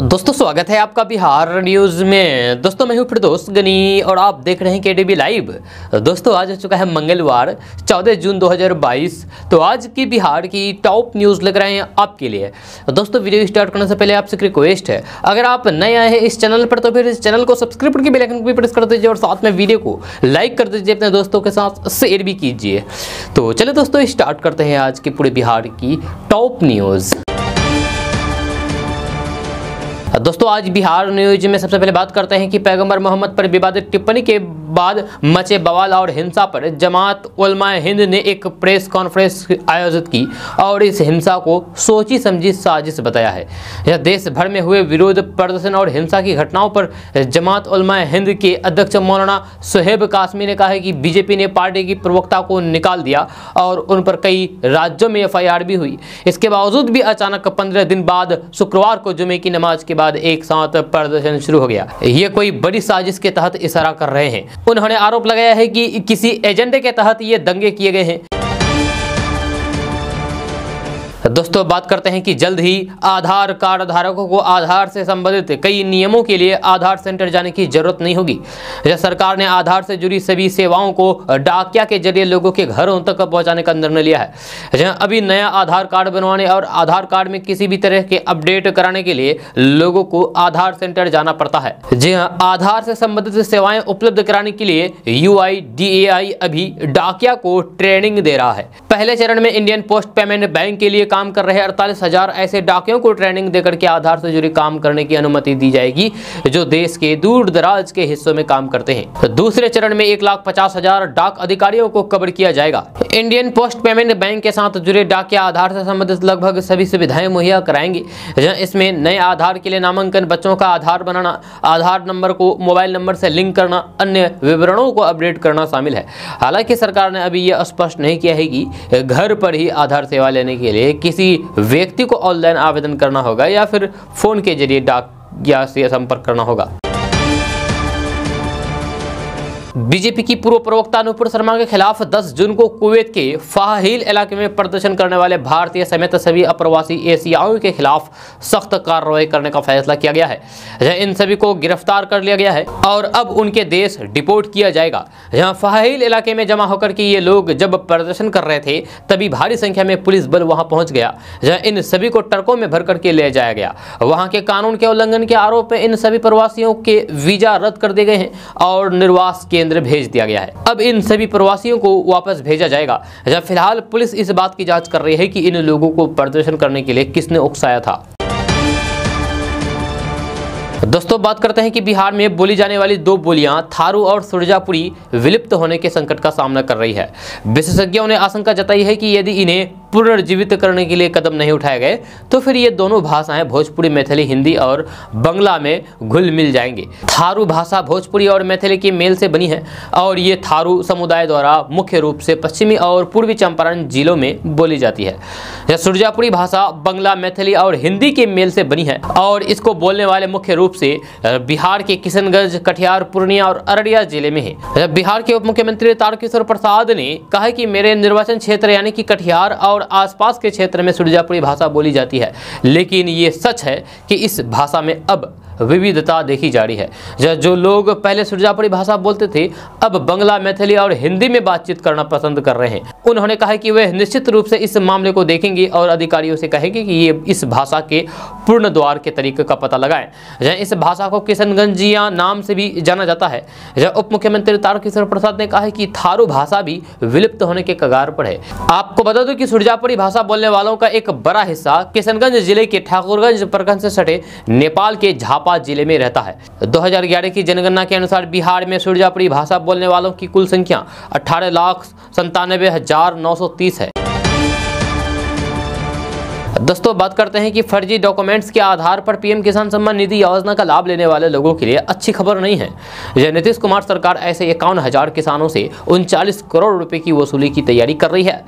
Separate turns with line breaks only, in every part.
दोस्तों स्वागत है आपका बिहार न्यूज़ में। दोस्तों मैं हूं फिरदौस गनी और आप देख रहे हैं केडीबी लाइव। दोस्तों आज हो चुका है मंगलवार 14 जून 2022। तो आज की बिहार की टॉप न्यूज़ लग रहे हैं आपके लिए। दोस्तों वीडियो स्टार्ट करने से पहले आपसे रिक्वेस्ट है, अगर आप नए आए हैं इस चैनल पर तो फिर इस चैनल को सब्सक्राइब करके बेल आइकन को भी प्रेस कर दीजिए और साथ में वीडियो को लाइक कर दीजिए, अपने दोस्तों के साथ शेयर भी कीजिए। तो चलिए दोस्तों स्टार्ट करते हैं आज की पूरे बिहार की टॉप न्यूज़। दोस्तों आज बिहार न्यूज में सबसे पहले बात करते हैं कि पैगंबर मोहम्मद पर विवादित टिप्पणी के बाद मचे बवाल और हिंसा पर जमात उलमाए हिंद ने एक प्रेस कॉन्फ्रेंस आयोजित की और इस हिंसा को सोची समझी साजिश बताया है। यह देश भर में हुए विरोध प्रदर्शन और हिंसा की घटनाओं पर जमात उलमाए हिंद के अध्यक्ष मौलाना सुहेब कासमी ने कहा है कि बीजेपी ने पार्टी की प्रवक्ता को निकाल दिया और उन पर कई राज्यों में FIR भी हुई। इसके बावजूद भी अचानक 15 दिन बाद शुक्रवार को जुमे की नमाज के बाद एक साथ प्रदर्शन शुरू हो गया। ये कोई बड़ी साजिश के तहत इशारा कर रहे हैं। उन्होंने आरोप लगाया है कि किसी एजेंडे के तहत ये दंगे किए गए हैं। दोस्तों बात करते हैं कि जल्द ही आधार कार्ड धारकों को आधार से संबंधित कई नियमों के लिए आधार सेंटर जाने की जरूरत नहीं होगी। सरकार ने आधार से जुड़ी सभी सेवाओं को डाकिया के जरिए लोगों के घरों तक पहुंचाने का निर्णय लिया है। अभी नया आधार कार्ड बनवाने और आधार कार्ड में किसी भी तरह के अपडेट कराने के लिए लोगों को आधार सेंटर जाना पड़ता है। जी हाँ, आधार से संबंधित सेवाएं उपलब्ध कराने के लिए UIDAI अभी डाकिया को ट्रेनिंग दे रहा है। पहले चरण में इंडियन पोस्ट पेमेंट बैंक के लिए काम कर रहे 48,000 ऐसे डाकियों को ट्रेनिंग देकर के आधार से जुड़ी काम करने की अनुमति दी जाएगी, जो देश के दूर दराज के हिस्सों में काम करते हैं। दूसरे चरण में 1,50,000 डाक अधिकारियों को कवर किया जाएगा। इंडियन पोस्ट पेमेंट बैंक के साथ जुड़े डाकिया आधार से संबंधित लगभग सभी सुविधाएं मुहैया कराएंगे। इसमें नए आधार के लिए नामांकन, बच्चों का आधार बनाना, आधार नंबर को मोबाइल नंबर से लिंक करना, अन्य विवरणों को अपडेट करना शामिल है। हालांकि सरकार ने अभी यह स्पष्ट नहीं किया है कि घर पर ही आधार सेवा लेने के लिए किसी व्यक्ति को ऑनलाइन आवेदन करना होगा या फिर फोन के जरिए डाकिया से संपर्क करना होगा। बीजेपी की पूर्व प्रवक्ता नुपुर शर्मा के खिलाफ 10 जून को कुवैत के फाहिल इलाके में प्रदर्शन करने वाले भारतीय समेत सभी अप्रवासी एशियाओं के खिलाफ सख्त कार्रवाई करने का फैसला किया गया है। इन सभी को गिरफ्तार कर लिया गया है और अब उनके देश डिपोर्ट किया जाएगा। जहां फाहिल इलाके में जमा होकर के ये लोग जब प्रदर्शन कर रहे थे तभी भारी संख्या में पुलिस बल वहां पहुंच गया। जहां इन सभी को ट्रकों में भर करके ले जाया गया। वहां के कानून के उल्लंघन के आरोप में इन सभी प्रवासियों के वीजा रद्द कर दिए गए हैं और निर्वास केंद्र भेज दिया गया है। अब इन सभी प्रवासियों को वापस भेजा जाएगा। जब फिलहाल पुलिस इस बात की जांच कर रही है कि इन लोगों को प्रदर्शन करने के लिए किसने उकसाया था। दोस्तों बात करते हैं कि बिहार में बोली जाने वाली दो बोलियां थारू और सुरजापुरी विलुप्त होने के संकट का सामना कर रही है। विशेषज्ञों ने आशंका जताई है कि यदि इन्हें पुनर्जीवित करने के लिए कदम नहीं उठाए गए तो फिर ये दोनों भाषाएं भोजपुरी, मैथिली, हिंदी और बंगला में घुल मिल जाएंगी। थारू भाषा भोजपुरी और मैथिली के मेल से बनी है और ये थारू समुदाय द्वारा मुख्य रूप से पश्चिमी और पूर्वी चंपारण जिलों में बोली जाती है। यह सुरजापुरी भाषा बंगला, मैथिली और हिंदी के मेल से बनी है और इसको बोलने वाले मुख्य रूप से बिहार के किशनगंज, कटिहार, पूर्णिया और अररिया जिले में है। बिहार के उप मुख्यमंत्री तारकिशोर प्रसाद ने कहा कि मेरे निर्वाचन क्षेत्र यानी कि कटिहार और आसपास के क्षेत्र में सुरजापुरी भाषा बोली जाती है, लेकिन ये सच है कि इस भाषा में अब विविधता देखी जा रही है। जो लोग पहले सुरजापुरी भाषा बोलते थे अब बंगला, मैथिली और हिंदी में बातचीत करना पसंद कर रहे हैं। उन्होंने कहा कि वे निश्चित रूप से इस मामले को देखेंगे और अधिकारियों से कहेंगे कि ये इस भाषा के पूर्ण द्वार के तरीके का पता लगाएं। इस भाषा को किशनगंजिया नाम से भी जाना जाता है। उप मुख्यमंत्री तारकिशोर प्रसाद ने कहा कि थारू भाषा भी विलुप्त होने के कगार पर है। आपको बता दूं कि सुरजापुरी भाषा बोलने वालों का एक बड़ा हिस्सा किशनगंज जिले के ठाकुरगंज प्रखंड से सटे नेपाल के झापा जिले में रहता है। 2011 की जनगणना के अनुसार बिहार में सुरजापुरी भाषा बोलने वालों की कुल संख्या 18,97,930 है। दोस्तों बात करते हैं कि फर्जी डॉक्यूमेंट्स के आधार पर पीएम किसान सम्मान निधि योजना का लाभ लेने वाले लोगों के लिए अच्छी खबर नहीं है। नीतीश कुमार सरकार ऐसे 51,000 किसानों से 39 करोड़ रुपए की वसूली की तैयारी कर रही है।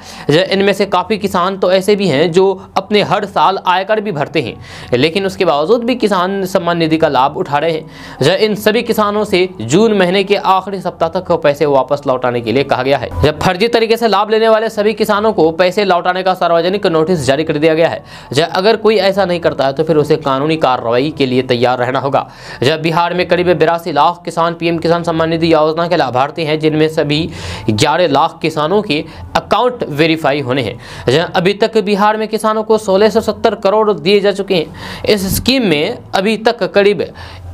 इनमें से काफी किसान तो ऐसे भी हैं जो अपने हर साल आयकर भी भरते हैं, लेकिन उसके बावजूद भी किसान सम्मान निधि का लाभ उठा रहे हैं। इन सभी किसानों से जून महीने के आखिरी सप्ताह तक पैसे वापस लौटाने के लिए कहा गया है। फर्जी तरीके से लाभ लेने वाले सभी किसानों को पैसे लौटाने का सार्वजनिक नोटिस जारी कर दिया गया है। जब अगर कोई ऐसा नहीं करता है तो फिर उसे कानूनी कार्रवाई के लिए तैयार रहना होगा। जब बिहार में करीब 82 लाख किसान पीएम किसान सम्मान निधि योजना के लाभार्थी हैं, जिनमें सभी 11 लाख किसानों के अकाउंट वेरीफाई होने हैं। जहां अभी तक बिहार में किसानों को 1670 करोड़ दिए जा चुके हैं। इस स्कीम में अभी तक करीब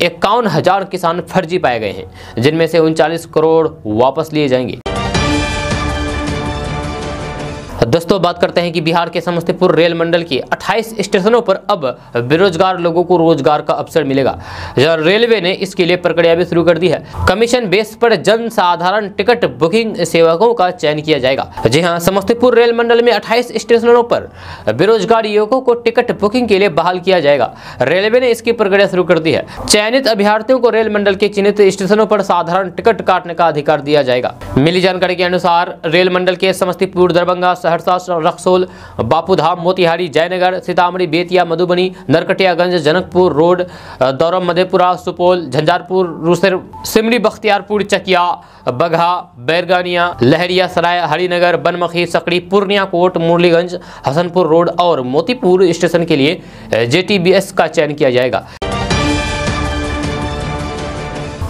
51,000 किसान फर्जी पाए गए हैं, जिनमें से 39 करोड़ वापस लिए जाएंगे। दोस्तों बात करते हैं कि बिहार के समस्तीपुर रेल मंडल के 28 स्टेशनों पर अब बेरोजगार लोगों को रोजगार का अवसर मिलेगा। रेलवे ने इसके लिए प्रक्रिया भी शुरू कर दी है। कमीशन बेस पर जन साधारण टिकट बुकिंग सेवकों का चयन किया जाएगा। जी हां, समस्तीपुर रेल मंडल में 28 स्टेशनों पर बेरोजगार युवकों को टिकट बुकिंग के लिए बहाल किया जाएगा। रेलवे ने इसकी प्रक्रिया शुरू कर दी है। चयनित अभ्यर्थियों को रेल मंडल के चिन्हित स्टेशनों पर साधारण टिकट काटने का अधिकार दिया जाएगा। मिली जानकारी के अनुसार रेल मंडल के समस्तीपुर, दरभंगा, सहरसा, रक्सौल, बापूधाम, मोतिहारी, जयनगर, सीतामढ़ी, बेतिया, मधुबनी, नरकटियागंज, जनकपुर रोड, दौरम, मधेपुरा, सुपौल, झंझारपुर, रूसर, सिमरी, बख्तियारपुर, चकिया, बगहा, बैरगानिया, लहरिया सराय, हरिनगर, बनमखी, सकड़ी, पूर्णिया, कोट, मुरलीगंज, हसनपुर रोड और मोतीपुर स्टेशन के लिए जेटीबीएस का चयन किया जाएगा।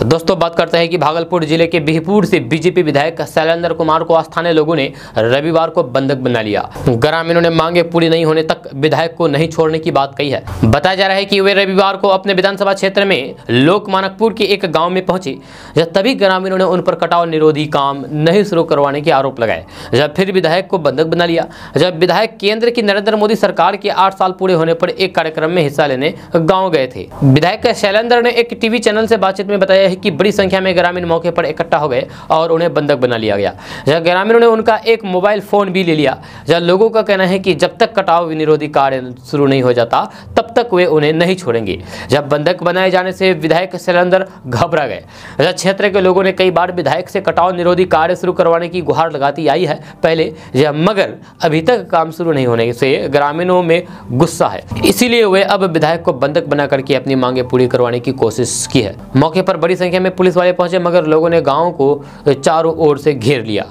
दोस्तों बात करते हैं कि भागलपुर जिले के बिहपुर से बीजेपी विधायक शैलेंद्र कुमार को स्थानीय लोगों ने रविवार को बंधक बना लिया। ग्रामीणों ने मांगे पूरी नहीं होने तक विधायक को नहीं छोड़ने की बात कही है। बताया जा रहा है कि वे रविवार को अपने विधानसभा क्षेत्र में लोकमानकपुर के एक गांव में पहुंचे, जब तभी ग्रामीणों ने उन पर कटाव निरोधी काम नहीं शुरू करवाने के आरोप लगाए। जब फिर विधायक को बंधक बना लिया। जब विधायक केंद्र की नरेंद्र मोदी सरकार के 8 साल पूरे होने पर एक कार्यक्रम में हिस्सा लेने गाँव गए थे। विधायक शैलेंद्र ने एक टीवी चैनल से बातचीत में बताया कि बड़ी संख्या में ग्रामीण मौके पर इकट्ठा हो गए और उन्हें बंधक बना लिया गया। जब ग्रामीणों ने उनका एक मोबाइल फोन भी ले लिया। जब लोगों का कहना है कि जब तक कटाव निरोधी कार्य शुरू नहीं हो जाता तब तक वे उन्हें नहीं छोड़ेंगे। जब बंधक बनाए जाने से विधायक शैलेंद्र घबरा गए। जब क्षेत्र के लोगों ने कई बार विधायक से कटाव निरोधी कार्य शुरू करवाने की गुहार लगाती आई है पहले, मगर अभी तक काम शुरू नहीं होने से ग्रामीणों में गुस्सा है। इसीलिए वे अब विधायक को बंधक बना करके अपनी मांगे पूरी करवाने की कोशिश की है। मौके पर बड़ी संख्या में पुलिस वाले पहुंचे, मगर लोगों ने गांव को चारों ओर से घेर लिया।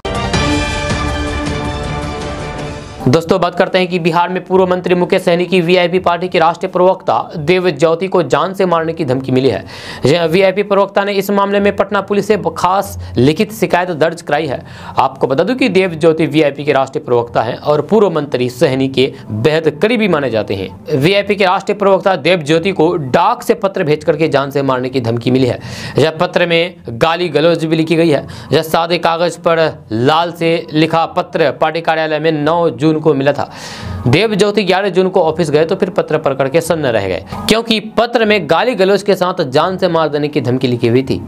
दोस्तों बात करते हैं कि बिहार में पूर्व मंत्री मुकेश सहनी की वीआईपी पार्टी के राष्ट्रीय प्रवक्ता देवज्योति को जान से मारने की धमकी मिली है। वीआईपी प्रवक्ता ने इस मामले में पटना पुलिस से खास लिखित शिकायत दर्ज कराई है। आपको बता दूं कि देवज्योति वीआईपी के राष्ट्रीय प्रवक्ता हैं और पूर्व मंत्री सहनी के बेहद करीबी माने जाते हैं। वीआईपी के राष्ट्रीय प्रवक्ता देवज्योति को डाक से पत्र भेज करके जान से मारने की धमकी मिली है। जब पत्र में गाली गलौज भी लिखी गई है। जब सादे कागज पर लाल से लिखा पत्र पार्टी कार्यालय में 9 जून को मिला था। देवज्योति 11 जून को ऑफिस गए तो फिर पत्र पढ़ करके सन्न रह गए, क्योंकि पत्र में गाली गलौज के साथ जान से मार देने की धमकी लिखी हुई थी।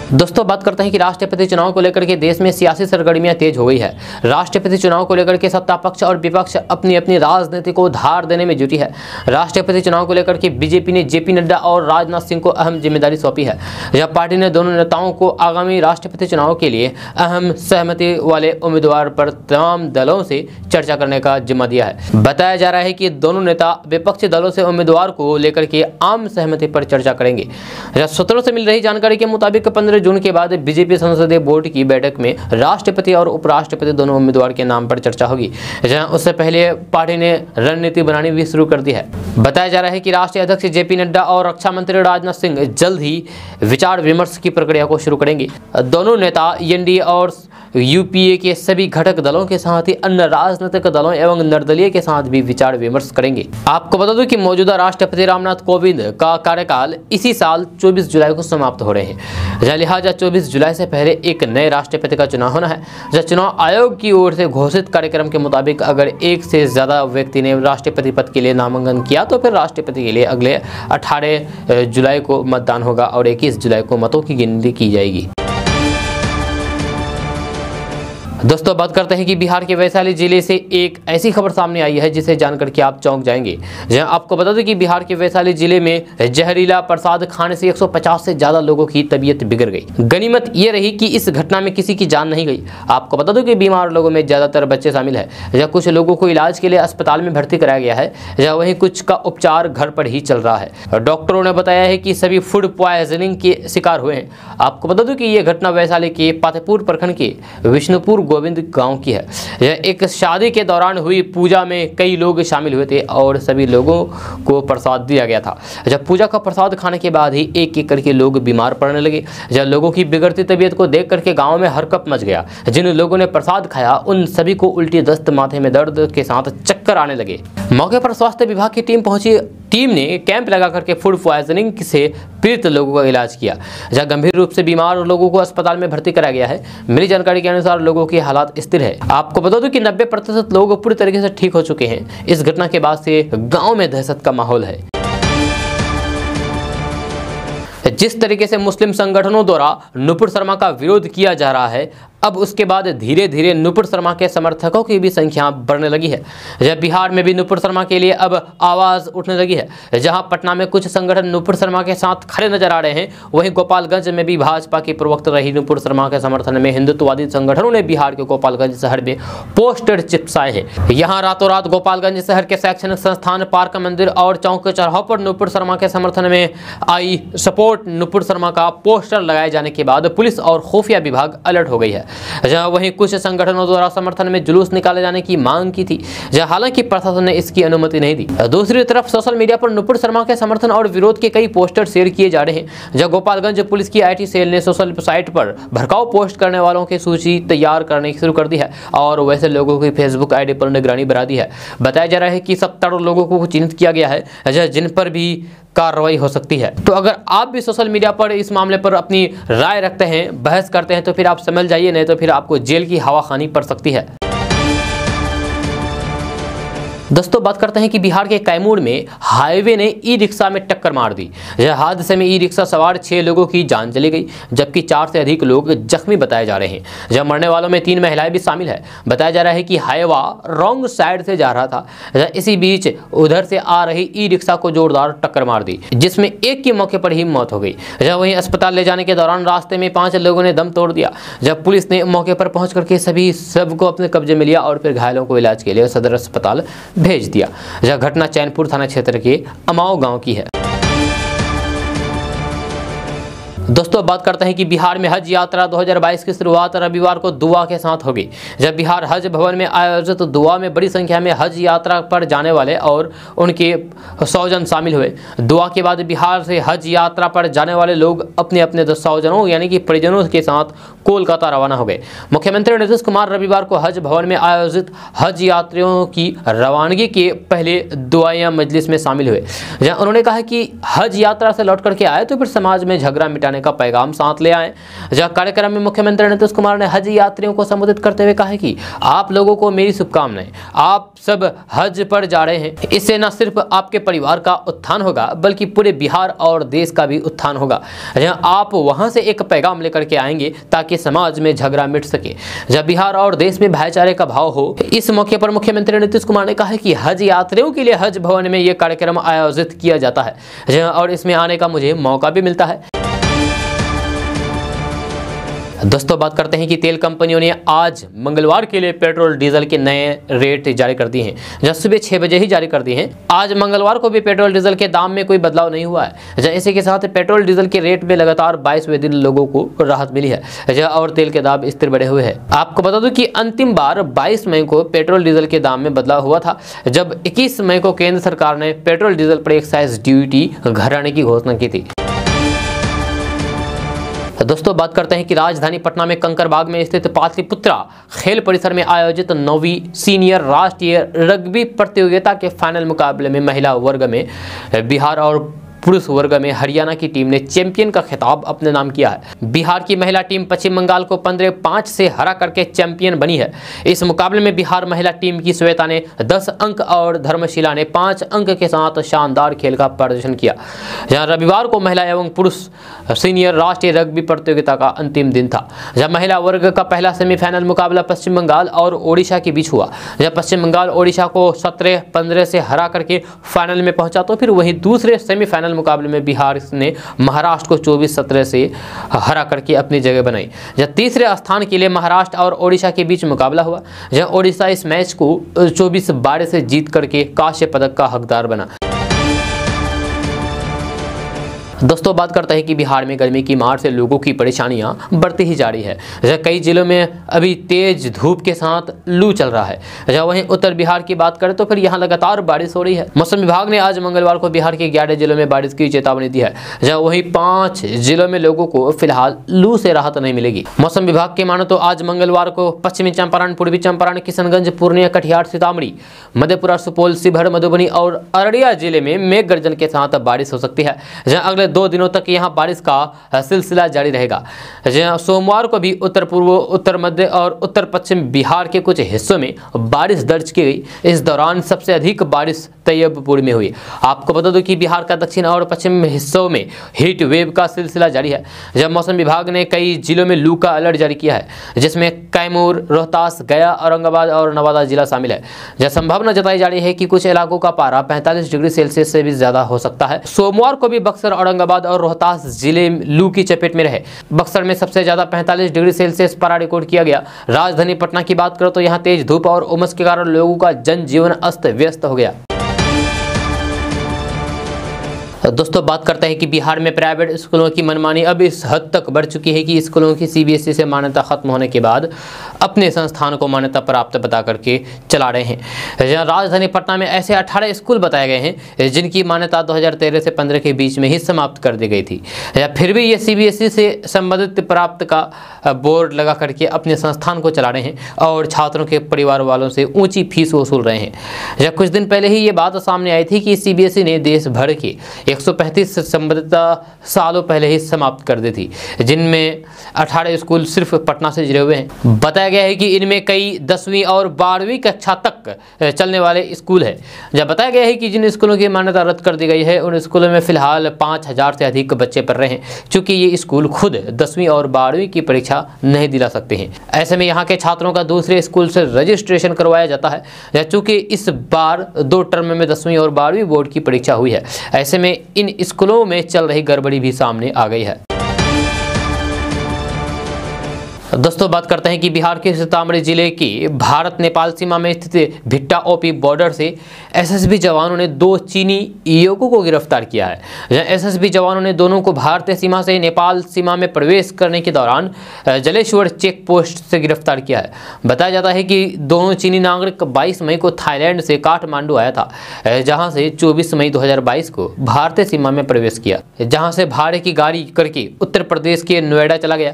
दोस्तों बात करते हैं कि राष्ट्रपति चुनाव को लेकर के देश में सियासी सरगर्मियां तेज हो गई है। राष्ट्रपति चुनाव को लेकर के सत्ता पक्ष और विपक्ष अपनी अपनी राजनीति को धार देने में जुटी है। राष्ट्रपति चुनाव को लेकर के बीजेपी ने जेपी नड्डा और राजनाथ सिंह को अहम जिम्मेदारी सौंपी है। यह पार्टी ने दोनों नेताओं को आगामी राष्ट्रपति चुनाव के लिए अहम सहमति वाले उम्मीदवार पर तमाम दलों से चर्चा करने का जिम्मा दिया है। बताया जा रहा है कि दोनों नेता विपक्षी दलों से उम्मीदवार को लेकर के आम सहमति पर चर्चा करेंगे। सूत्रों से मिल रही जानकारी के मुताबिक 15 जून के बाद बीजेपी संसदीय बोर्ड की बैठक में राष्ट्रपति और उपराष्ट्रपति दोनों उम्मीदवार के नाम पर चर्चा होगी। जहां उससे पहले पार्टी ने रणनीति बनानी भी शुरू कर दी है। बताया जा रहा है कि राष्ट्रीय अध्यक्ष जेपी नड्डा और रक्षा मंत्री राजनाथ सिंह जल्द ही विचार विमर्श की प्रक्रिया को शुरू करेंगे। दोनों नेता एनडीए और यूपीए के सभी घटक दलों के साथ ही अन्य राजनीतिक दलों एवं निर्दलीय के साथ भी विचार विमर्श करेंगे। आपको बता दूं कि मौजूदा राष्ट्रपति रामनाथ कोविंद का कार्यकाल इसी साल 24 जुलाई को समाप्त हो रहे हैं। लिहाजा 24 जुलाई से पहले एक नए राष्ट्रपति का चुनाव होना है। जब चुनाव आयोग की ओर से घोषित कार्यक्रम के मुताबिक अगर एक से ज्यादा व्यक्ति ने राष्ट्रपति पद के लिए नामांकन किया तो फिर राष्ट्रपति के लिए अगले 18 जुलाई को मतदान होगा और 21 जुलाई को मतों की गिनती की जाएगी। दोस्तों बात करते हैं कि बिहार के वैशाली जिले से एक ऐसी खबर सामने आई है जिसे जानकर के आप चौंक जाएंगे। जहां आपको बता दें कि बिहार के वैशाली जिले में जहरीला प्रसाद खाने से 150 से ज्यादा लोगों की तबीयत बिगड़ गई। गनीमत यह रही कि इस घटना में किसी की जान नहीं गई। आपको बता दो कि बीमार लोगों में ज्यादातर बच्चे शामिल है। जहाँ कुछ लोगों को इलाज के लिए अस्पताल में भर्ती कराया गया है, जहाँ वहीं कुछ का उपचार घर पर ही चल रहा है। डॉक्टरों ने बताया है कि सभी फूड प्वाइजनिंग के शिकार हुए हैं। आपको बता दो कि यह घटना वैशाली के पातेपुर प्रखंड के विष्णुपुर गोविंद गांव की है। यह एक शादी के दौरान हुई पूजा में कई लोग शामिल हुए थे और सभी लोगों को प्रसाद दिया गया था। जब पूजा का प्रसाद खाने के बाद ही एक एक करके लोग बीमार पड़ने लगे। जब लोगों की बिगड़ती तबीयत को देख करके गाँव में हरकत मच गया। जिन लोगों ने प्रसाद खाया उन सभी को उल्टी, दस्त, माथे में दर्द के साथ चक्कर आने लगे। मौके पर स्वास्थ्य विभाग की टीम पहुंची। टीम ने कैंप लगा करके फूड पॉइजनिंग से पीड़ित लोगों का इलाज किया। जहां गंभीर रूप से बीमार लोगों को अस्पताल में भर्ती कराया गया है। मिली जानकारी के अनुसार लोगों की हालात स्थिर है। आपको बता दूं कि 90% लोग पूरी तरीके से ठीक हो चुके हैं। इस घटना के बाद से गांव में दहशत का माहौल है। जिस तरीके से मुस्लिम संगठनों द्वारा नुपुर शर्मा का विरोध किया जा रहा है, अब उसके बाद धीरे धीरे नुपुर शर्मा के समर्थकों की भी संख्या बढ़ने लगी है। जब बिहार में भी नुपुर शर्मा के लिए अब आवाज उठने लगी है। जहां पटना में कुछ संगठन नुपुर शर्मा के साथ खड़े नजर आ रहे हैं, वहीं गोपालगंज में भी भाजपा की प्रवक्ता रही नुपुर शर्मा के समर्थन में हिंदुत्ववादी संगठनों ने बिहार के गोपालगंज शहर में पोस्टर चिपकाए हैं। यहाँ रातों रात गोपालगंज शहर के शैक्षणिक संस्थान, पार्क, मंदिर और चौक चौराहों पर नुपुर शर्मा के समर्थन में आई सपोर्ट नुपुर शर्मा का पोस्टर लगाए जाने के बाद पुलिस और खुफिया विभाग अलर्ट हो गई है। जहां वहीं कुछ संगठनों द्वारा समर्थन में जुलूस निकाले जाने की मांग की थी, जहां हालांकि प्रशासन ने इसकी अनुमति नहीं दी। दूसरी तरफ सोशल मीडिया पर नुपुर शर्मा के समर्थन और विरोध के कई पोस्टर शेयर किए जा रहे हैं। जहां गोपालगंज पुलिस की IT सेल ने सोशल साइट पर भड़काऊ पोस्ट करने वालों की सूची तैयार करने शुरू कर दी है और वैसे लोगों की फेसबुक ID पर निगरानी बढ़ा दी है। बताया जा रहा है कि 70 लोगों को चिन्हित किया गया है जिन पर भी कार्रवाई हो सकती है। तो अगर आप भी सोशल मीडिया पर इस मामले पर अपनी राय रखते हैं, बहस करते हैं, तो फिर आप समझ जाइए, नहीं तो फिर आपको जेल की हवा खानी पड़ सकती है। दोस्तों बात करते हैं कि बिहार के कैमूर में हाईवे ने ई-रिक्शा में टक्कर मार दी। यह हादसे में ई-रिक्शा सवार 6 लोगों की जान चली गई, जबकि 4 से अधिक लोग जख्मी बताए जा रहे हैं। जब मरने वालों में 3 महिलाएं भी शामिल है। बताया जा रहा है कि हाईवा रॉन्ग साइड से जा रहा था। इसी बीच उधर से आ रही ई-रिक्शा को जोरदार टक्कर मार दी, जिसमें एक की मौके पर ही मौत हो गई। जब वहीं अस्पताल ले जाने के दौरान रास्ते में 5 लोगों ने दम तोड़ दिया। जब पुलिस ने मौके पर पहुंच करके सबको अपने कब्जे में लिया और फिर घायलों को इलाज के लिए सदर अस्पताल भेज दिया। यह घटना चैनपुर थाना क्षेत्र के अमाओ गांव की है। दोस्तों बात करते हैं कि बिहार में हज यात्रा 2022 की शुरुआत रविवार को दुआ के साथ होगी। जब बिहार हज भवन में आयोजित दुआ में बड़ी संख्या में हज यात्रा पर जाने वाले और उनके स्वजन शामिल हुए। दुआ के बाद बिहार से हज यात्रा पर जाने वाले लोग अपने अपने स्वजनों यानी कि परिजनों के साथ कोलकाता रवाना हो गए। मुख्यमंत्री नीतीश कुमार रविवार को हज भवन में आयोजित हज यात्रियों की रवानगी के पहले दुआया मजलिस में शामिल हुए। जहाँ उन्होंने कहा कि हज यात्रा से लौट करके आए तो फिर समाज में झगड़ा मिटाने का पैगाम साथ ले आए। जहां कार्यक्रम में मुख्यमंत्री नीतीश कुमार ने हज यात्रियों को संबोधित करते हुए कहा कि आप लोगों को मेरी शुभकामनाएं, आप सब हज पर जा रहे हैं। इससे न सिर्फ आपके परिवार का उत्थान होगा बल्कि पूरे बिहार और देश का भी उत्थान होगा। जहां आप वहां से एक पैगाम लेकर के आएंगे ताकि समाज में झगड़ा मिट सके, जब बिहार और देश में भाईचारे का भाव हो। इस मौके पर मुख्यमंत्री नीतीश कुमार ने कहा कि हज यात्रियों के लिए हज भवन में यह कार्यक्रम आयोजित किया जाता है और इसमें आने का मुझे मौका भी मिलता है। दोस्तों बात करते हैं कि तेल कंपनियों ने आज मंगलवार के लिए पेट्रोल डीजल के नए रेट जारी कर दिए हैं, जब सुबह 6 बजे ही जारी कर दिए हैं। आज मंगलवार को भी पेट्रोल डीजल के दाम में कोई बदलाव नहीं हुआ है। इसी के साथ पेट्रोल डीजल के रेट में लगातार 22वें दिन लोगों को राहत मिली है और तेल के दाम स्थिर बढ़े हुए हैं। आपको बता दूं कि अंतिम बार 22 मई को पेट्रोल डीजल के दाम में बदलाव हुआ था, जब 21 मई को केंद्र सरकार ने पेट्रोल डीजल पर एक्साइज ड्यूटी घटाने की घोषणा की थी। दोस्तों बात करते हैं कि राजधानी पटना में कंकरबाग में स्थित पाटलिपुत्रा खेल परिसर में आयोजित 9वीं सीनियर राष्ट्रीय रग्बी प्रतियोगिता के फाइनल मुकाबले में महिला वर्ग में बिहार और पुरुष वर्ग में हरियाणा की टीम ने चैंपियन का खिताब अपने नाम किया है। बिहार की महिला टीम पश्चिम बंगाल को 15-5 से हरा करके चैंपियन बनी है। इस मुकाबले में बिहार महिला टीम की श्वेता ने 10 अंक और धर्मशिला ने 5 अंक के साथ शानदार खेल का प्रदर्शन किया। जहां रविवार को महिला एवं पुरुष सीनियर राष्ट्रीय रग्बी प्रतियोगिता का अंतिम दिन था। जब महिला वर्ग का पहला सेमीफाइनल मुकाबला पश्चिम बंगाल और ओडिशा के बीच हुआ। जब पश्चिम बंगाल ओडिशा को 17-15 से हरा करके फाइनल में पहुंचा, तो फिर वहीं दूसरे सेमीफाइनल मुकाबले में बिहार ने महाराष्ट्र को 24-17 से हरा करके अपनी जगह बनाई। जब तीसरे स्थान के लिए महाराष्ट्र और ओडिशा के बीच मुकाबला हुआ, जहां ओडिशा इस मैच को 24-12 से जीत करके कांस्य पदक का हकदार बना। दोस्तों बात करते हैं कि बिहार में गर्मी की मार से लोगों की परेशानियां बढ़ती ही जा रही है। जहाँ कई जिलों में अभी तेज धूप के साथ लू चल रहा है। जहाँ वहीं उत्तर बिहार की बात करें तो फिर यहाँ लगातार बारिश हो रही है। मौसम विभाग ने आज मंगलवार को बिहार के 11 जिलों में बारिश की चेतावनी दी है। जहाँ वहीं 5 जिलों में लोगों को फिलहाल लू से राहत नहीं मिलेगी। मौसम विभाग के मानो तो आज मंगलवार को पश्चिमी चंपारण, पूर्वी चंपारण, किशनगंज, पूर्णिया, कटिहार, सीतामढ़ी, मधेपुरा, सुपौल, शिवहर, मधुबनी और अररिया जिले में मेघ गर्जन के साथ बारिश हो सकती है। जहाँ अगले 2 दिनों तक यहां बारिश का सिलसिला जारी रहेगा। जहां सोमवार को भी उत्तर पूर्व, उत्तर मध्य और उत्तर पश्चिम बिहार के कुछ हिस्सों में बारिश दर्ज की गई। इस दौरान सबसे अधिक बारिश तैयबपुर में हुई। आपको बता दो कि बिहार का दक्षिण और पश्चिम हिस्सों में हीट वेव का सिलसिला जारी है। जब मौसम विभाग ने कई जिलों में लू का अलर्ट जारी किया है, जिसमें कैमूर, रोहतास, गया, औरंगाबाद और नवादा जिला शामिल है। जहां संभावना जताई जा रही है कि कुछ इलाकों का पारा 45 डिग्री सेल्सियस से भी ज्यादा हो सकता है। सोमवार को भी बक्सर, औरंगाबाद और रोहतास जिले लू की चपेट में रहे। बक्सर में सबसे ज्यादा 45 डिग्री सेल्सियस पारा रिकॉर्ड किया गया। राजधानी पटना की बात करो तो यहां तेज धूप और उमस के कारण लोगों का जनजीवन अस्त व्यस्त हो गया। दोस्तों बात करते हैं कि बिहार में प्राइवेट स्कूलों की मनमानी अब इस हद तक बढ़ चुकी है कि स्कूलों की सीबीएसई से मान्यता खत्म होने के बाद अपने संस्थान को मान्यता प्राप्त बता करके चला रहे हैं। जहां राजधानी पटना में ऐसे 18 स्कूल बताए गए हैं जिनकी मान्यता 2013 से 15 के बीच में ही समाप्त कर दी गई थी। फिर भी ये सीबीएसई से संबंधित प्राप्त का बोर्ड लगा करके अपने संस्थान को चला रहे हैं और छात्रों के परिवार वालों से ऊँची फीस वसूल रहे हैं। कुछ दिन पहले ही ये बात सामने आई थी कि सीबीएसई ने देश भर के 135 संबद्धता सालों पहले ही समाप्त कर दी थी, जिनमें 18 स्कूल सिर्फ पटना से जुड़े हुए हैं। बताया गया है कि इनमें कई 10वीं और 12वीं कक्षा तक चलने वाले स्कूल है। जब बताया गया है कि जिन स्कूलों की मान्यता रद्द कर दी गई है उन स्कूलों में फिलहाल 5000 से अधिक बच्चे पढ़ रहे हैं, क्योंकि ये स्कूल खुद 10वीं और 12वीं की परीक्षा नहीं दिला सकते हैं। ऐसे में यहाँ के छात्रों का दूसरे स्कूल से रजिस्ट्रेशन करवाया जाता है। चूँकि इस बार 2 टर्म में 10वीं और 12वीं बोर्ड की परीक्षा हुई है, ऐसे में इन स्कूलों में चल रही गड़बड़ी भी सामने आ गई है। दोस्तों बात करते हैं कि बिहार के सीतामढ़ी जिले की भारत नेपाल सीमा में स्थित भिट्टा ओपी बॉर्डर से एसएसबी जवानों ने 2 चीनी युवकों को गिरफ्तार किया है। जहां एसएसबी जवानों ने दोनों को भारतीय सीमा से नेपाल सीमा में प्रवेश करने के दौरान जलेश्वर चेक पोस्ट से गिरफ्तार किया है। बताया जाता है कि दोनों चीनी नागरिक 22 मई को थाईलैंड से काठमांडू आया था, जहां से 24 मई 2022 को भारतीय सीमा में प्रवेश किया, जहां से भाड़े की गाड़ी करके उत्तर प्रदेश के नोएडा चला गया,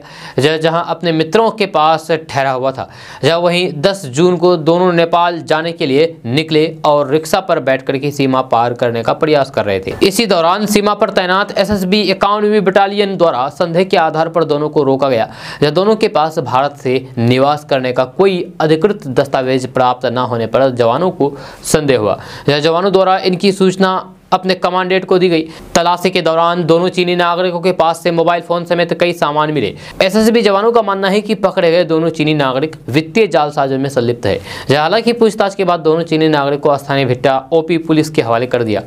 जहां अपने मित्रों के पास ठहरा हुआ था। जहां वहीं 10 जून को दोनों नेपाल जाने के लिए निकले और रिक्शा पर बैठ करके सीमा पार करने का प्रयास कर रहे थे। इसी दौरान सीमा पर तैनात एसएसबी 51वीं बटालियन द्वारा संदेह के आधार पर दोनों को रोका गया। जहां दोनों के पास भारत से निवास करने का कोई अधिकृत दस्तावेज प्राप्त न होने पर जवानों को संदेह हुआ। जवानों द्वारा इनकी सूचना अपने कमांडेंट को दी गई। तलाशी के दौरान दोनों चीनी नागरिकों के पास से मोबाइल फोन समेत कई सामान मिले। एसएसबी जवानों का मानना है कि पकड़े गए दोनों चीनी नागरिक वित्तीय जालसाजी में संलिप्त है। हालांकि पूछताछ के बाद दोनों चीनी नागरिक को स्थानीय भिट्टा ओपी पुलिस के हवाले कर दिया।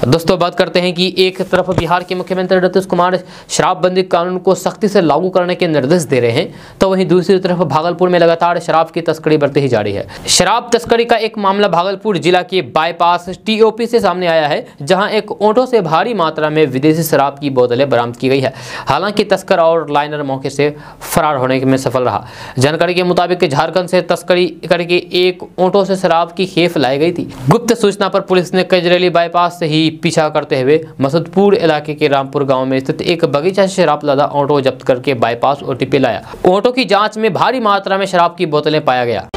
दोस्तों बात करते हैं कि एक तरफ बिहार के मुख्यमंत्री नीतीश कुमार शराबबंदी कानून को सख्ती से लागू करने के निर्देश दे रहे हैं, तो वहीं दूसरी तरफ भागलपुर में लगातार शराब की तस्करी बढ़ती ही जा रही है। शराब तस्करी का एक मामला भागलपुर जिला के बाईपास टीओपी से सामने आया है, जहां एक ऑटो से भारी मात्रा में विदेशी शराब की बोतलें बरामद की गई है। हालांकि तस्कर और लाइनर मौके से फरार होने में सफल रहा। जानकारी के मुताबिक झारखंड से तस्करी करके एक ऑटो से शराब की खेप लाई गई थी। गुप्त सूचना पर पुलिस ने कजरेली बाईपास से ही पीछा करते हुए मसूदपुर इलाके के रामपुर गांव में स्थित एक बगीचा से शराब लदा ऑटो जब्त करके बाईपास ओटी पे लाया। ऑटो की जांच में भारी मात्रा में शराब की बोतलें पाया गया।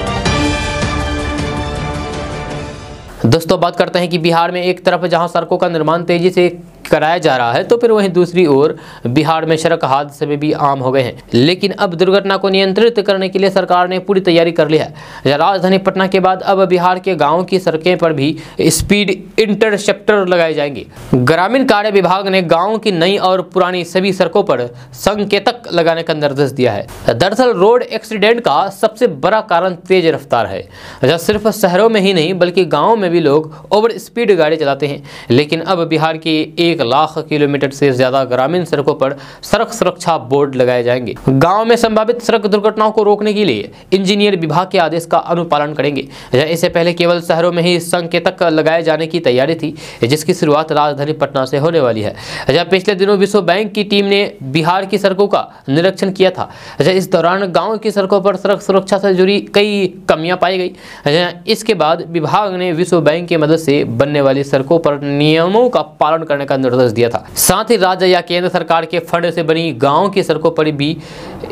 दोस्तों बात करते हैं कि बिहार में एक तरफ जहां सड़कों का निर्माण तेजी से कराया जा रहा है, तो फिर वहीं दूसरी ओर बिहार में सड़क हादसे में भी आम हो गए हैं। लेकिन अब दुर्घटना को नियंत्रित करने के लिए सरकार ने पूरी तैयारी कर ली है। राजधानी पटना के बाद अब बिहार के गांवों की सड़कें पर भी स्पीड इंटरसेप्टर लगाए जाएंगे। ग्रामीण कार्य विभाग ने गाँव की नई और पुरानी सभी सड़कों पर संकेतक लगाने का निर्देश दिया है। दरअसल रोड एक्सीडेंट का सबसे बड़ा कारण तेज रफ्तार है। जहाँ सिर्फ शहरों में ही नहीं बल्कि गाँव में भी लोग ओवर स्पीड गाड़ी चलाते हैं। लेकिन अब बिहार की 1 लाख किलोमीटर से ज्यादा ग्रामीण सड़कों पर सड़क सुरक्षा बोर्ड लगाए जाएंगे। गांव में संभावित सड़क दुर्घटनाओं को रोकने के लिए इंजीनियर विभाग के आदेश का अनुपालन करेंगे। इससे पहले केवल शहरों में ही संकेतक लगाए जाने की तैयारी थी, जिसकी शुरुआत राजधानी पटना से होने वाली है। पिछले दिनों विश्व बैंक की टीम ने बिहार की सड़कों का निरीक्षण किया था। इस दौरान गाँव की सड़कों पर सड़क सुरक्षा से जुड़ी कई कमियां पाई गई। इसके बाद विभाग ने विश्व बैंक की मदद से बनने वाली सड़कों पर नियमों का पालन करने का निर्देश दिया था। साथ ही राज्य या केंद्र सरकार के फंड से बनी गांव की सड़कों पर भी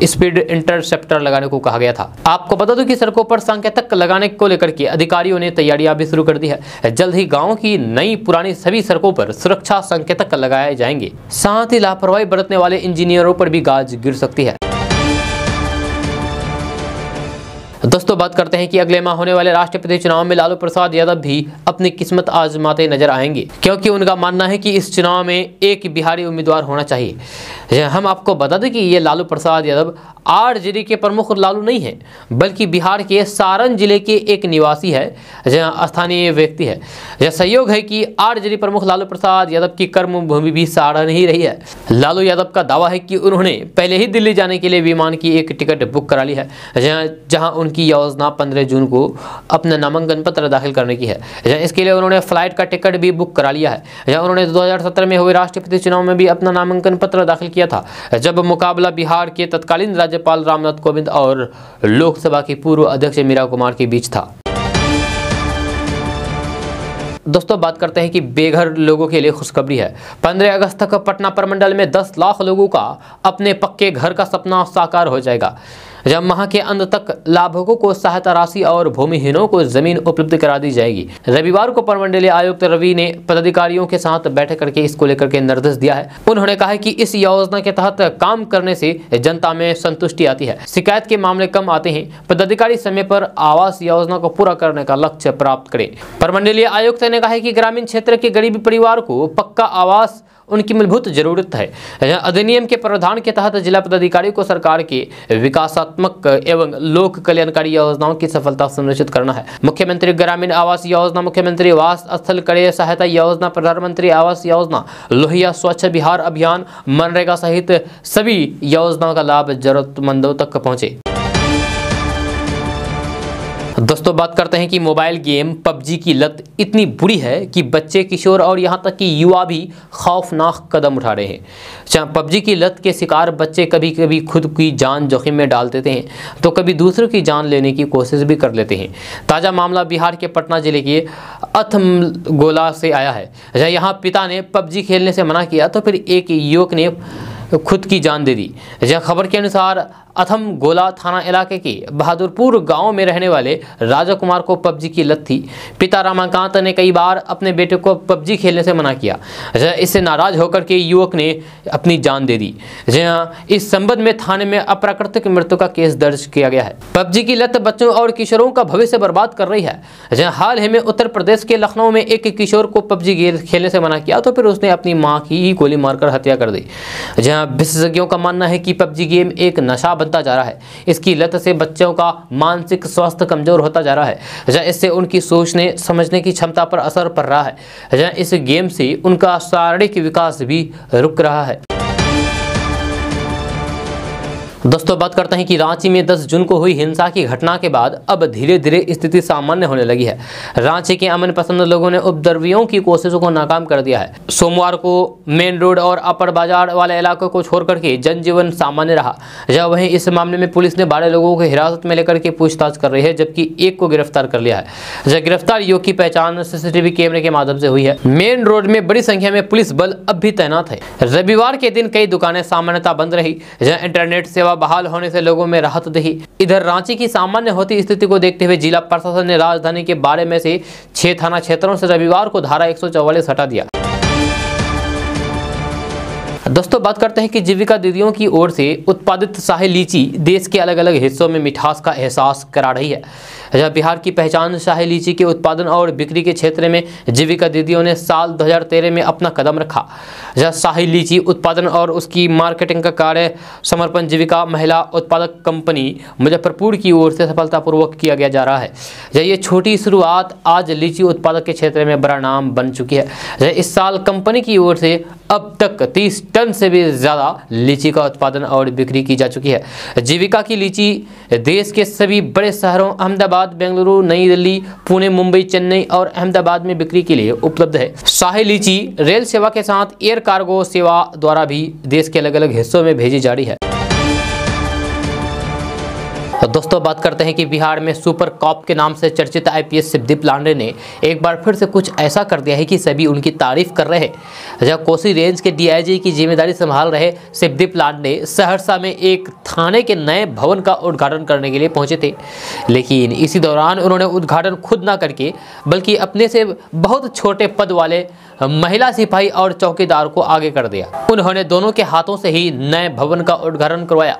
स्पीड इंटरसेप्टर लगाने को कहा गया था। आपको बता दूं कि सड़कों पर संकेतक लगाने को लेकर के अधिकारियों ने तैयारियां भी शुरू कर दी है। जल्द ही गांव की नई पुरानी सभी सड़कों पर सुरक्षा संकेतक लगाए जाएंगे। साथ ही लापरवाही बरतने वाले इंजीनियरों पर भी गाज गिर सकती है। दोस्तों बात करते हैं कि अगले माह होने वाले राष्ट्रपति चुनाव में लालू प्रसाद यादव भी अपनी किस्मत आजमाते नजर आएंगे, क्योंकि उनका मानना है कि इस चुनाव में एक बिहारी उम्मीदवार होना चाहिए। हम आपको बता दें कि ये लालू प्रसाद यादव आरजेडी के प्रमुख लालू नहीं है, बल्कि बिहार के सारण जिले के एक निवासी है, जहाँ स्थानीय व्यक्ति है। यह संयोग है कि आरजेडी प्रमुख लालू प्रसाद यादव की कर्मभूमि भी सारण ही रही है। लालू यादव का दावा है कि उन्होंने पहले ही दिल्ली जाने के लिए विमान की एक टिकट बुक करा ली है, जहां उनकी योजना 15 जून को अपना नामांकन पत्र दाखिल करने की है। इसके लिए उन्होंने फ्लाइट का टिकट भी बुक करा लिया है। उन्होंने 2017 में हुए राष्ट्रपति चुनाव में भी अपना नामांकन पत्र दाखिल किया था, जब मुकाबला बिहार के तत्कालीन राज्यपाल रामनाथ कोविंद और लोकसभा की पूर्व अध्यक्ष मीरा कुमार के बीच था। दोस्तों बात करते हैं कि बेघर लोगों के लिए खुशखबरी है। 15 अगस्त तक पटना प्रमंडल में 10 लाख लोगों का अपने पक्के घर का सपना साकार हो जाएगा। जब माह के अंत तक लाभुकों को सहायता राशि और भूमिहीनों को जमीन उपलब्ध करा दी जाएगी। रविवार को प्रमंडलीय आयुक्त रवि ने पदाधिकारियों के साथ बैठक करके इसको लेकर के निर्देश दिया है। उन्होंने कहा है कि इस योजना के तहत काम करने से जनता में संतुष्टि आती है, शिकायत के मामले कम आते हैं। पदाधिकारी समय पर आवास योजना को पूरा करने का लक्ष्य प्राप्त करें। प्रमंडलीय आयुक्त ने कहा है कि ग्रामीण क्षेत्र के गरीब परिवार को पक्का आवास उनकी मूलभूत जरूरत है। अधिनियम के प्रावधान के तहत जिला पदाधिकारी को सरकार के विकासात्मक एवं लोक कल्याणकारी योजनाओं की सफलता सुनिश्चित करना है। मुख्यमंत्री ग्रामीण आवास योजना, मुख्यमंत्री आवास स्थल क्रय सहायता योजना, प्रधानमंत्री आवास योजना, लोहिया स्वच्छ बिहार अभियान, मनरेगा सहित सभी योजनाओं का लाभ जरूरतमंदों तक पहुंचे। दोस्तों बात करते हैं कि मोबाइल गेम पबजी की लत इतनी बुरी है कि बच्चे, किशोर और यहां तक कि युवा भी खौफनाक कदम उठा रहे हैं। पबजी की लत के शिकार बच्चे कभी कभी खुद की जान जोखिम में डाल देते हैं, तो कभी दूसरों की जान लेने की कोशिश भी कर लेते हैं। ताज़ा मामला बिहार के पटना जिले के अथमगोला से आया है। यहाँ पिता ने पबजी खेलने से मना किया तो फिर एक युवक ने खुद की जान दे दी। खबर के अनुसार अथम गोला थाना इलाके के बहादुरपुर गांव में रहने वाले राजा कुमार को पबजी की लत थी। पिता रमाकांत ने कई बार अपने बेटे को पबजी खेलने से मना किया। इससे नाराज होकर के युवक ने अपनी जान दे दी। इस संबंध में थाने में अप्राकृतिक मृत्यु का केस दर्ज किया गया है। पबजी की लत बच्चों और किशोरों का भविष्य बर्बाद कर रही है। हाल ही में उत्तर प्रदेश के लखनऊ में एक किशोर को पबजी खेलने से मना किया तो फिर उसने अपनी मां की ही गोली मारकर हत्या कर दी। विशेषज्ञों का मानना है कि पबजी गेम एक नशा बनता जा रहा है। इसकी लत से बच्चों का मानसिक स्वास्थ्य कमजोर होता जा रहा है। इससे उनकी सोचने समझने की क्षमता पर असर पड़ रहा है। इस गेम से उनका शारीरिक विकास भी रुक रहा है। दोस्तों बात करते हैं कि रांची में 10 जून को हुई हिंसा की घटना के बाद अब धीरे धीरे स्थिति सामान्य होने लगी है। रांची के अमन पसंद लोगों ने उपद्रवियों की कोशिशों को नाकाम कर दिया है। सोमवार को मेन रोड और अपर बाजार वाले इलाकों को छोड़ करके जनजीवन सामान्य रहा। वहीं इस मामले में पुलिस ने 12 लोगों को हिरासत में लेकर के पूछताछ कर रही है, जबकि एक को गिरफ्तार कर लिया है। गिरफ्तार युवक की पहचान सीसीटीवी कैमरे के माध्यम से हुई है। मेन रोड में बड़ी संख्या में पुलिस बल अब भी तैनात है। रविवार के दिन कई दुकानें सामान्यतः बंद रही। इंटरनेट सेवा बहाल होने से लोगों में राहत दिखी। इधर रांची की सामान्य होती स्थिति को देखते हुए जिला प्रशासन ने राजधानी के 12 में से 6 थाना क्षेत्रों से रविवार को धारा 144 हटा दिया। दोस्तों बात करते हैं कि जीविका दीदियों की ओर से उत्पादित शाही लीची देश के अलग अलग हिस्सों में मिठास का एहसास करा रही है। जहाँ बिहार की पहचान शाही लीची के उत्पादन और बिक्री के क्षेत्र में जीविका दीदियों ने साल 2013 में अपना कदम रखा। जहाँ शाही लीची उत्पादन और उसकी मार्केटिंग का कार्य समर्पण जीविका महिला उत्पादक कंपनी मुजफ्फरपुर की ओर से सफलतापूर्वक किया गया जा रहा है। जहाँ ये छोटी शुरुआत आज लीची उत्पादक के क्षेत्र में बड़ा नाम बन चुकी है। जहाँ इस साल कंपनी की ओर से अब तक 30 टन से भी ज़्यादा लीची का उत्पादन और बिक्री की जा चुकी है। जीविका की लीची देश के सभी बड़े शहरों अहमदाबाद, बेंगलुरु, नई दिल्ली, पुणे, मुंबई, चेन्नई और अहमदाबाद में बिक्री के लिए उपलब्ध है। शाही लीची रेल सेवा के साथ एयर कार्गो सेवा द्वारा भी देश के अलग अलग हिस्सों में भेजी जा रही है। तो दोस्तों बात करते हैं कि बिहार में सुपर कॉप के नाम से चर्चित आईपीएस शिवदीप लांडे ने एक बार फिर से कुछ ऐसा कर दिया है कि सभी उनकी तारीफ कर रहे हैं। जब कोसी रेंज के डीआईजी की जिम्मेदारी संभाल रहे शिवदीप लांडे सहरसा में एक थाने के नए भवन का उद्घाटन करने के लिए पहुंचे थे, लेकिन इसी दौरान उन्होंने उद्घाटन खुद ना करके बल्कि अपने से बहुत छोटे पद वाले महिला सिपाही और चौकीदार को आगे कर दिया। उन्होंने दोनों के हाथों से ही नए भवन का उद्घाटन करवाया।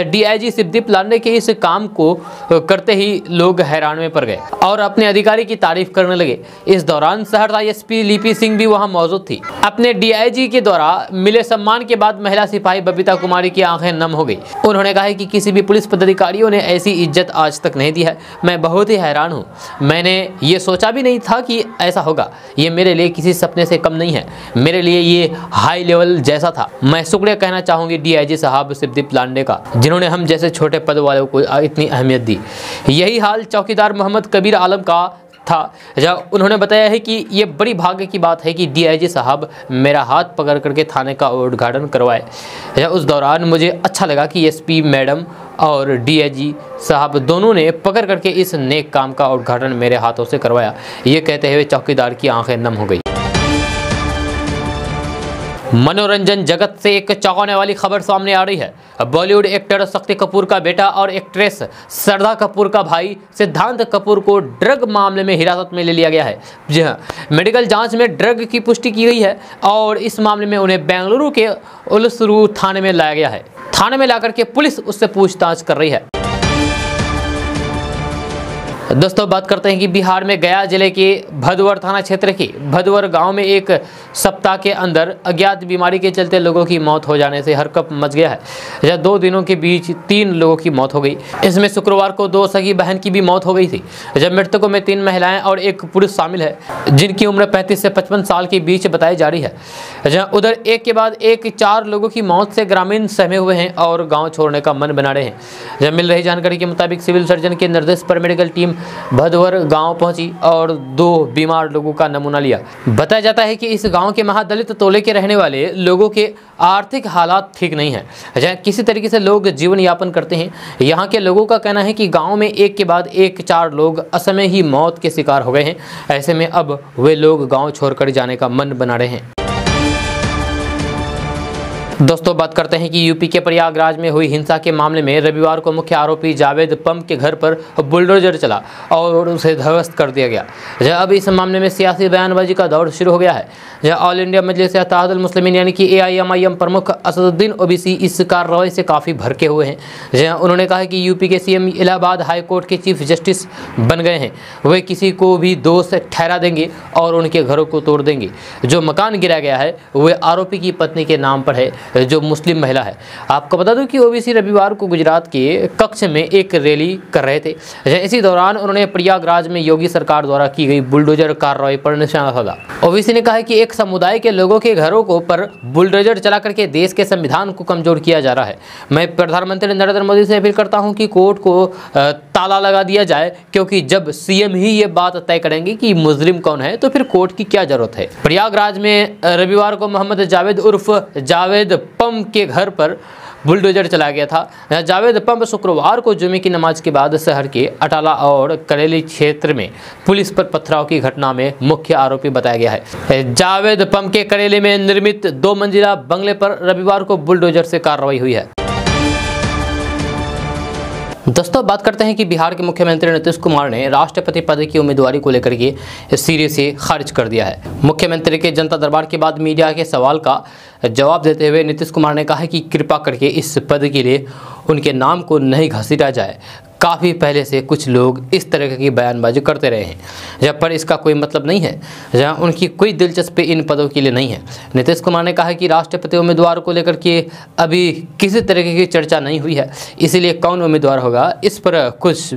डीआईजी शिवदीप लांडे के इस काम को करते ही लोग हैरान में पड़ गए और अपने अधिकारी की तारीफ करने लगे। इस दौरान सहरसा एसपी लिपि सिंह भी वहां मौजूद थी। अपने डीआईजी के द्वारा मिले सम्मान के बाद महिला सिपाही बबीता कुमारी की आंखें नम हो गई। उन्होंने कहा कि किसी भी पुलिस पदाधिकारियों ने ऐसी इज्जत आज तक नहीं दी है। मैं बहुत ही हैरान हूँ। मैंने ये सोचा भी नहीं था कि ऐसा होगा। ये मेरे लिए किसी सपने से कम नहीं है। मेरे लिए ये हाई लेवल जैसा था। मैं शुक्रिया कहना चाहूंगी डीआईजी साहब शिवदीप लांडे का, जिन्होंने हम जैसे छोटे पद वालों को इतनी अहमियत दी। यही हाल चौकीदार मोहम्मद कबीर आलम का था। जब उन्होंने बताया है कि ये बड़ी भाग्य की बात है कि डीआईजी साहब मेरा हाथ पकड़ करके थाने का उद्घाटन करवाए। उस दौरान मुझे अच्छा लगा कि एसपी मैडम और डीआईजी साहब दोनों ने पकड़ करके इस नेक काम का उद्घाटन मेरे हाथों से करवाया। ये कहते हुए चौकीदार की आंखें नम हो गई। मनोरंजन जगत से एक चौंकाने वाली खबर सामने आ रही है। बॉलीवुड एक्टर शक्ति कपूर का बेटा और एक्ट्रेस श्रद्धा कपूर का भाई सिद्धांत कपूर को ड्रग मामले में हिरासत में ले लिया गया है। जी हाँ, मेडिकल जांच में ड्रग की पुष्टि की गई है और इस मामले में उन्हें बेंगलुरु के उलसरू थाने में लाया गया है। थाने में लाकर के पुलिस उससे पूछताछ कर रही है। दोस्तों बात करते हैं कि बिहार में गया जिले के भदवर थाना क्षेत्र के भदवर गांव में एक सप्ताह के अंदर अज्ञात बीमारी के चलते लोगों की मौत हो जाने से हरकंप मच गया है। जब 2 दिनों के बीच 3 लोगों की मौत हो गई। इसमें शुक्रवार को 2 सगी बहन की भी मौत हो गई थी। जब मृतकों में 3 महिलाएं और 1 पुरुष शामिल है, जिनकी उम्र 35 से 55 साल के बीच बताई जा रही है। जहाँ उधर एक के बाद एक 4 लोगों की मौत से ग्रामीण सहमे हुए हैं और गाँव छोड़ने का मन बना रहे हैं। जब मिल रही जानकारी के मुताबिक सिविल सर्जन के निर्देश पर मेडिकल टीम भदवर गांव पहुंची और 2 बीमार लोगों का नमूना लिया। बताया जाता है कि इस गांव के महादलित टोले के रहने वाले लोगों के आर्थिक हालात ठीक नहीं है। जहाँ किसी तरीके से लोग जीवन यापन करते हैं। यहाँ के लोगों का कहना है कि गांव में एक के बाद एक 4 लोग असमय ही मौत के शिकार हो गए हैं। ऐसे में अब वे लोग गाँव छोड़कर जाने का मन बना रहे हैं। दोस्तों बात करते हैं कि यूपी के प्रयागराज में हुई हिंसा के मामले में रविवार को मुख्य आरोपी जावेद पम के घर पर बुलडोजर चला और उसे ध्वस्त कर दिया गया। अब इस मामले में सियासी बयानबाजी का दौर शुरू हो गया है। जहाँ ऑल इंडिया मजलिस इत्तेहादुल मुस्लिमीन यानी कि AIMIM प्रमुख असदुद्दीन ओवैसी इस कार्रवाई से काफ़ी भड़के हुए हैं। जहाँ उन्होंने कहा कि यूपी के CM इलाहाबाद हाई कोर्ट के चीफ जस्टिस बन गए हैं। वे किसी को भी दोष ठहरा देंगे और उनके घरों को तोड़ देंगे। जो मकान गिरा गया है वे आरोपी की पत्नी के नाम पर है, जो मुस्लिम महिला है। आपको बता दूं कि ओवैसी रविवार को गुजरात के कच्छ में एक रैली कर रहे थे। इसी दौरान उन्होंने प्रयागराज में योगी सरकार द्वारा की गई बुलडोजर कार्रवाई पर निशाना साधा। ओवैसी ने कहा कि एक समुदाय के लोगों के घरों को पर बुलडोजर चला करके देश के संविधान को कमजोर किया जा रहा है। मैं प्रधानमंत्री नरेंद्र मोदी से अपील करता हूं कि कोर्ट को ताला लगा दिया जाए, क्योंकि जब CM ही ये बात तय करेंगे कि मुस्लिम कौन है तो फिर कोर्ट की क्या जरूरत है। प्रयागराज में रविवार को मोहम्मद जावेद उर्फ जावेद पम के घर पर बुलडोजर चला गया था। जावेद पम शुक्रवार को जुमे की नमाज के बाद शहर के अटाला और करेली क्षेत्र में पुलिस पर पथराव की घटना में मुख्य आरोपी बताया गया है। जावेद पम के करेली में निर्मित 2 मंजिला बंगले पर रविवार को बुलडोजर से कार्रवाई हुई है। दोस्तों बात करते हैं कि बिहार के मुख्यमंत्री नीतीश कुमार ने राष्ट्रपति पद की उम्मीदवारी को लेकर के सिरे से खारिज कर दिया है। मुख्यमंत्री के जनता दरबार के बाद मीडिया के सवाल का जवाब देते हुए नीतीश कुमार ने कहा कि कृपा करके इस पद के लिए उनके नाम को नहीं घसीटा जाए। काफ़ी पहले से कुछ लोग इस तरह की बयानबाजी करते रहे हैं, जहाँ पर इसका कोई मतलब नहीं है, जहाँ उनकी कोई दिलचस्पी इन पदों के लिए नहीं है। नीतीश कुमार ने कहा कि राष्ट्रपति उम्मीदवार को लेकर के अभी किसी तरह की चर्चा नहीं हुई है, इसीलिए कौन उम्मीदवार होगा इस पर कुछ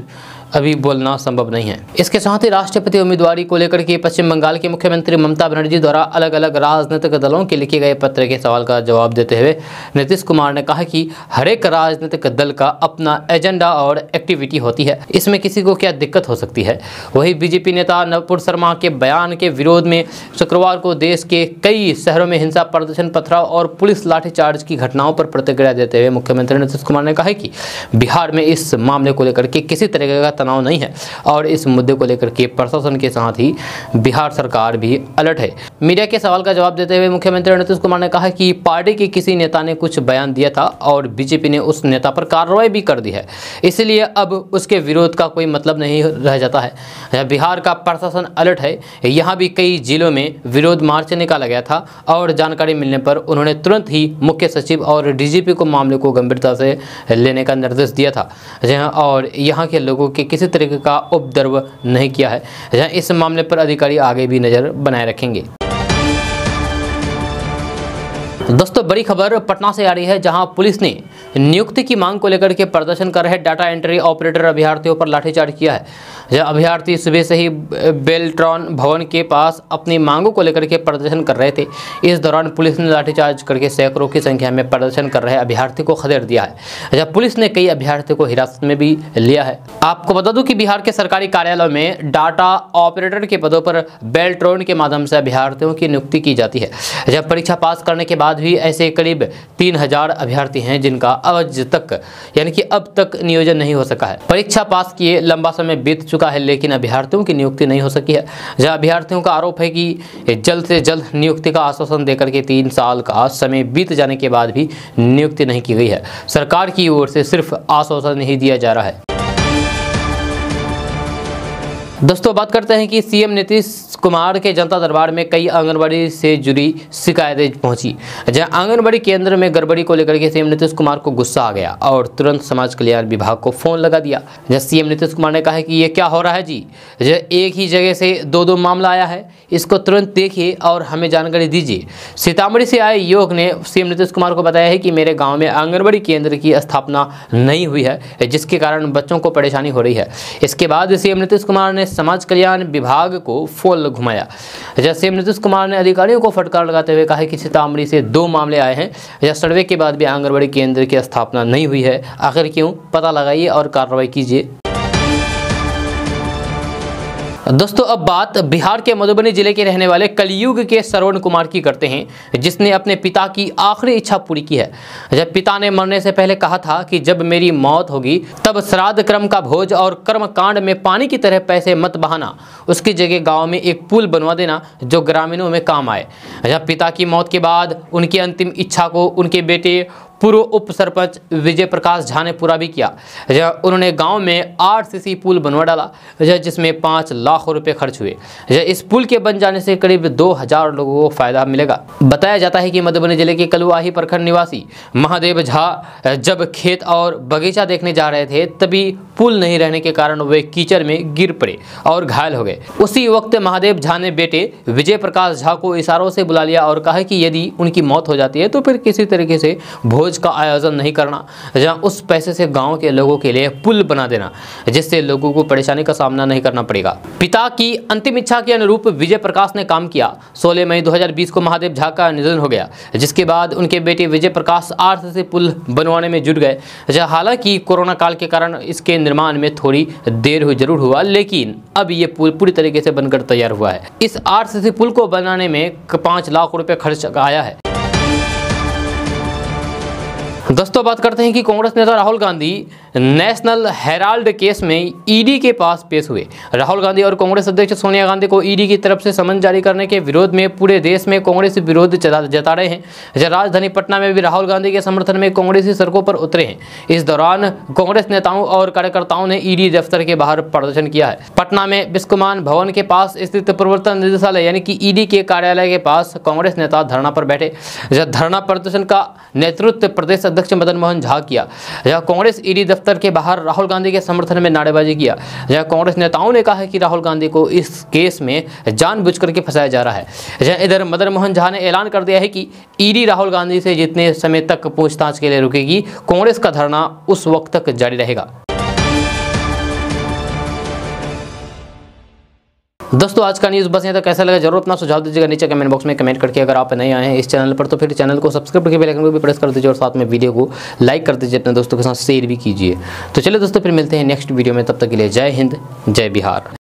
अभी बोलना संभव नहीं है। इसके साथ ही राष्ट्रपति उम्मीदवारी को लेकर के पश्चिम बंगाल के मुख्यमंत्री ममता बनर्जी द्वारा अलग अलग राजनीतिक दलों के लिखे गए पत्र के सवाल का जवाब देते हुए नीतीश कुमार ने कहा कि हर एक राजनीतिक दल का अपना एजेंडा और एक्टिविटी होती है, इसमें किसी को क्या दिक्कत हो सकती है। वहीं बीजेपी नेता नवपुर शर्मा के बयान के विरोध में शुक्रवार को देश के कई शहरों में हिंसा, प्रदर्शन, पथराव और पुलिस लाठीचार्ज की घटनाओं पर प्रतिक्रिया देते हुए मुख्यमंत्री नीतीश कुमार ने कहा कि बिहार में इस मामले को लेकर के किसी तरह का तनाव नहीं है और इस मुद्दे को लेकर के प्रशासन के साथ ही बिहार सरकार भी अलर्ट है। मीडिया के सवाल का जवाब देते हुए मुख्यमंत्री नीतीश कुमार ने कहा कि पार्टी के किसी नेता ने कुछ बयान दिया था और बीजेपी ने उस नेता पर कार्रवाई भी कर दी है, इसलिए अब उसके विरोध का कोई मतलब नहीं रह जाता है। बिहार का प्रशासन अलर्ट है। यहाँ भी कई जिलों में विरोध मार्च निकाला गया था और जानकारी मिलने पर उन्होंने तुरंत ही मुख्य सचिव और डीजीपी को मामले को गंभीरता से लेने का निर्देश दिया था, और यहाँ के लोगों के किसी तरह का उपद्रव नहीं किया है, जहां इस मामले पर अधिकारी आगे भी नजर बनाए रखेंगे। दोस्तों बड़ी खबर पटना से आ रही है, जहां पुलिस ने नियुक्ति की मांग को लेकर के प्रदर्शन कर रहे डाटा एंट्री ऑपरेटर अभ्यर्थियों पर लाठीचार्ज किया है। जहां अभ्यर्थी सुबह से ही बेल्ट्रॉन भवन के पास अपनी मांगों को लेकर के प्रदर्शन कर रहे थे। इस दौरान पुलिस ने लाठीचार्ज करके सैकड़ों की संख्या में प्रदर्शन कर रहे अभ्यर्थी को खदेड़ दिया है। जहां पुलिस ने कई अभ्यर्थियों को हिरासत में भी लिया है। आपको बता दूं कि बिहार के सरकारी कार्यालयों में डाटा ऑपरेटर के पदों पर बेल्ट्रॉन के माध्यम से अभ्यर्थियों की नियुक्ति की जाती है। जब परीक्षा पास करने के बाद भी ऐसे करीब 3000 अभ्यर्थी हैं जिनका आज तक यानी कि अब तक नियोजन नहीं हो सका है। परीक्षा पास किए लंबा समय बीत चुका है, लेकिन अभ्यर्थियों की नियुक्ति नहीं हो सकी है। जहां अभ्यर्थियों का आरोप है कि जल्द से जल्द नियुक्ति का आश्वासन देकर के 3 साल का समय बीत जाने के बाद भी नियुक्ति नहीं की गई है। सरकार की ओर से सिर्फ आश्वासन ही दिया जा रहा है। दोस्तों बात करते हैं कि सीएम नीतीश कुमार के जनता दरबार में कई आंगनबाड़ी से जुड़ी शिकायतें पहुंची। जहां आंगनबाड़ी केंद्र में गड़बड़ी को लेकर के सीएम नीतीश कुमार को गुस्सा आ गया और तुरंत समाज कल्याण विभाग को फोन लगा दिया। जहां सीएम नीतीश कुमार ने कहा है कि ये क्या हो रहा है जी, एक ही जगह से दो मामला आया है, इसको तुरंत देखिए और हमें जानकारी दीजिए। सीतामढ़ी से आए युवक ने सीएम नीतीश कुमार को बताया है कि मेरे गाँव में आंगनबाड़ी केंद्र की स्थापना नहीं हुई है, जिसके कारण बच्चों को परेशानी हो रही है। इसके बाद सीएम नीतीश कुमार ने समाज कल्याण विभाग को फोन घुमाया। सीएम नीतीश कुमार ने अधिकारियों को फटकार लगाते हुए कहा कि सीतामढ़ी से 2 मामले आए हैं, या सर्वे के बाद भी आंगनबाड़ी केंद्र की स्थापना नहीं हुई है, आखिर क्यों, पता लगाइए और कार्रवाई कीजिए। दोस्तों अब बात बिहार के मधुबनी जिले के रहने वाले कलयुग के श्रवण कुमार की करते हैं, जिसने अपने पिता की आखिरी इच्छा पूरी की है। जब पिता ने मरने से पहले कहा था कि जब मेरी मौत होगी तब श्राद्ध क्रम का भोज और कर्म कांड में पानी की तरह पैसे मत बहाना, उसकी जगह गांव में एक पुल बनवा देना जो ग्रामीणों में काम आए। जब पिता की मौत के बाद उनकी अंतिम इच्छा को उनके बेटे पूर्व उप सरपंच विजय प्रकाश झा ने पूरा भी किया। उन्होंने गांव में RCC पुल बनवा डाला, जिसमें 5 लाख रुपए खर्च हुए। इस पुल के बन जाने से करीब 2000 लोगों को फायदा मिलेगा। बताया जाता है कि मधुबनी जिले के कलुआही प्रखंड निवासी महादेव झा जब खेत और बगीचा देखने जा रहे थे, तभी पुल नहीं रहने के कारण वे कीचड़ में गिर पड़े और घायल हो गए। उसी वक्त महादेव झा ने बेटे विजय प्रकाश झा को इशारों से बुला लिया और कहा कि यदि उनकी मौत हो जाती है तो फिर किसी तरीके से भोज का आयोजन नहीं करना, जहां उस पैसे से गांव के लोगों के लिए पुल बना देना, जिससे लोगों को परेशानी का सामना नहीं करना पड़ेगा। पिता की अंतिम इच्छा के अनुरूप विजय प्रकाश ने काम किया। 16 मई 2020 को महादेव झा का निधन हो गया, जिसके बाद उनके बेटे विजय प्रकाश RCC पुल बनवाने में जुट गए। हालांकि कोरोना काल के कारण इसके निर्माण में थोड़ी देर जरूर हुआ, लेकिन अब ये पुल पूरी तरीके से बनकर तैयार हुआ है। इस RCC पुल को बनाने में 5 लाख रुपए खर्च आया है। दोस्तों बात करते हैं कि कांग्रेस नेता Rahul Gandhi national Herald case में ईडी के पास पेश हुए। राहुल गांधी और कांग्रेस अध्यक्ष सोनिया गांधी को ईडी की तरफ से समन जारी करने के विरोध में पूरे देश में कांग्रेस विरोध जता रहे हैं। राजधानी पटना में भी राहुल गांधी के समर्थन में कांग्रेसी सड़कों पर उतरे हैं। इस दौरान कांग्रेस नेताओं और कार्यकर्ताओं ने ईडी दफ्तर के बाहर प्रदर्शन किया है। पटना में बिस्कुमान भवन के पास स्थित प्रवर्तन निदेशालय यानी कि ईडी के कार्यालय के पास कांग्रेस नेता धरना पर बैठे। धरना प्रदर्शन का नेतृत्व प्रदेश अध्यक्ष मदन मोहन झा किया। कांग्रेस ईडी दफ्तर के बाहर राहुल गांधी के समर्थन में नारेबाजी किया। कांग्रेस नेताओं ने कहा है कि राहुल गांधी को इस केस में जानबूझकर के फंसाया जा रहा है। इधर मदन मोहन झा ने ऐलान कर दिया है कि ईडी राहुल गांधी से जितने समय तक पूछताछ के लिए रुकेगी, कांग्रेस का धरना उस वक्त तक जारी रहेगा। दोस्तों आज का न्यूज़ बस यहाँ तक। कैसा लगा जरूर अपना सुझाव दीजिएगा नीचे कमेंट बॉक्स में कमेंट करके। अगर आप नए आए हैं इस चैनल पर तो फिर चैनल को सब्सक्राइब करके बेल आइकन को भी प्रेस कर दीजिए और साथ में वीडियो को लाइक कर दीजिए, अपने दोस्तों के साथ शेयर भी कीजिए। तो चलिए दोस्तों फिर मिलते हैं नेक्स्ट वीडियो में, तब तक के लिए जय हिंद जय बिहार।